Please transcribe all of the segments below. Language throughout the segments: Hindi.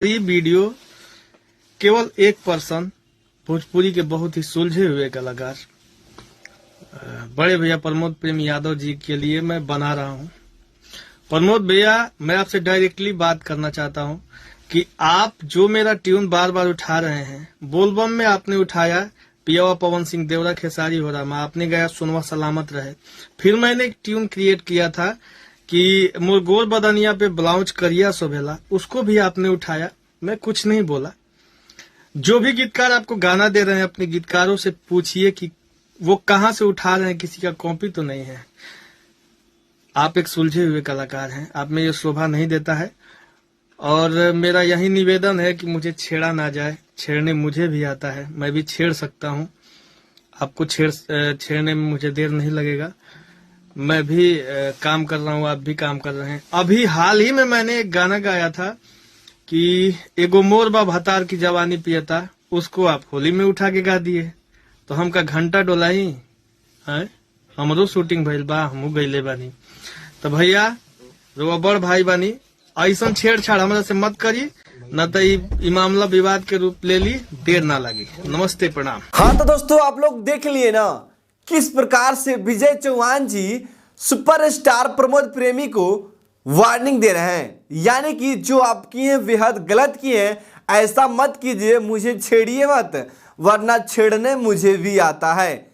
ये वीडियो केवल एक पर्सन भोजपुरी के बहुत ही सुलझे हुए कलाकार बड़े भैया प्रमोद प्रेम यादव जी के लिए मैं बना रहा हूं। प्रमोद भैया, मैं आपसे डायरेक्टली बात करना चाहता हूं कि आप जो मेरा ट्यून बार बार उठा रहे हैं, बोलबम में आपने उठाया पियावा पवन सिंह देवरा खेसारी हो रहा, मैं आपने गाया सुनवा सलामत रहे। फिर मैंने एक ट्यून क्रिएट किया था कि मोर गोर बदनिया पे ब्लाउज करिया सोभेला, उसको भी आपने उठाया, मैं कुछ नहीं बोला। जो भी गीतकार आपको गाना दे रहे हैं, अपने गीतकारों से पूछिए कि वो कहां से उठा रहे हैं, किसी का कॉपी तो नहीं है। आप एक सुलझे हुए कलाकार हैं, आप में ये शोभा नहीं देता है। और मेरा यही निवेदन है कि मुझे छेड़ा ना जाए, छेड़ने मुझे भी आता है, मैं भी छेड़ सकता हूं। आपको छेड़ने में मुझे देर नहीं लगेगा। मैं भी काम कर रहा हूँ, आप भी काम कर रहे हैं। अभी हाल ही में मैंने एक गाना गाया था कि एगो मोर बा भतार की जवानी पियता, उसको आप होली में उठा के गा दिए। तो हमका घंटा डोलाई है, हमरो शूटिंग भइल बा, हमू गईले बानी। तो भैया रो बड़ भाई बानी, ऐसा छेड़छाड़ हमरा से मत करी, न तो ई मामला विवाद के रूप ले ली, देर ना लगी। नमस्ते, प्रणाम। हाँ तो दोस्तों, आप लोग देख लिए ना किस प्रकार से विजय चौहान जी सुपरस्टार प्रमोद प्रेमी को वार्निंग दे रहे हैं। यानी कि जो आप किए हैं बेहद गलत किए हैं, ऐसा मत कीजिए, मुझे छेड़िए मत, वरना छेड़ने मुझे भी आता है।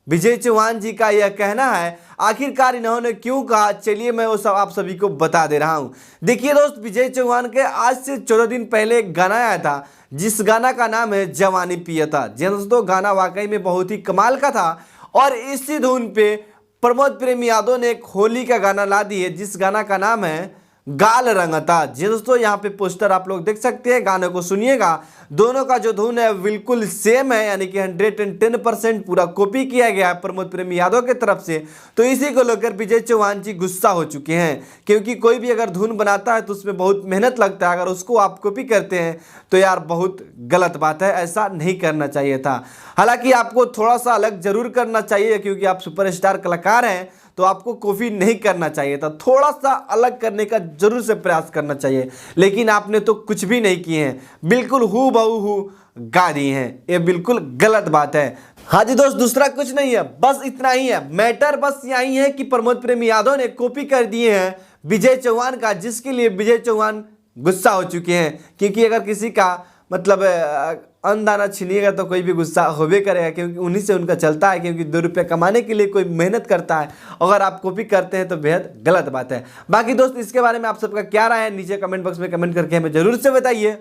विजय चौहान जी का यह कहना है। आखिरकार इन्होंने क्यों कहा, चलिए मैं वो सब आप सभी को बता दे रहा हूं। देखिए दोस्त, विजय चौहान के आज से 14 दिन पहले एक गाना आया था, जिस गाना का नाम है जवानी पियता। जी दोस्तों, गाना वाकई में बहुत ही कमाल का था। और इसी धुन पे प्रमोद प्रेम यादव ने एक होली का गाना ला दी है, जिस गाना का नाम है गाल रंगता। जी दोस्तों, यहाँ पे पोस्टर आप लोग देख सकते हैं, गाने को सुनिएगा। दोनों का जो धुन है बिल्कुल सेम है, यानी कि 110% पूरा कॉपी किया गया है प्रमोद प्रेम यादव की तरफ से। तो इसी को लेकर विजय चौहान जी गुस्सा हो चुके हैं, क्योंकि कोई भी अगर धुन बनाता है तो उसमें बहुत मेहनत लगता है। अगर उसको आप कॉपी करते हैं तो यार बहुत गलत बात है, ऐसा नहीं करना चाहिए था। हालांकि आपको थोड़ा सा अलग जरूर करना चाहिए, क्योंकि आप सुपरस्टार कलाकार हैं, तो आपको कॉपी नहीं करना चाहिए था। थोड़ा सा अलग करने का जरूर से प्रयास करना चाहिए, लेकिन आपने तो कुछ भी नहीं किए हैं, बिल्कुल हू बहू गा दी हैं। ये बिल्कुल गलत बात है। हाँ जी दोस्त, दूसरा कुछ नहीं है, बस इतना ही है। मैटर बस यही है कि प्रमोद प्रेम यादव ने कॉपी कर दिए हैं विजय चौहान का, जिसके लिए विजय चौहान गुस्सा हो चुके हैं। क्योंकि अगर किसी का मतलब अन्नदाना छीनिएगा तो कोई भी गुस्सा होबे करेगा, क्योंकि उन्हीं से उनका चलता है। क्योंकि 2 रुपये कमाने के लिए कोई मेहनत करता है, अगर आप कॉपी करते हैं तो बेहद गलत बात है। बाकी दोस्त, इसके बारे में आप सबका क्या राय है, नीचे कमेंट बॉक्स में कमेंट करके हमें जरूर से बताइए।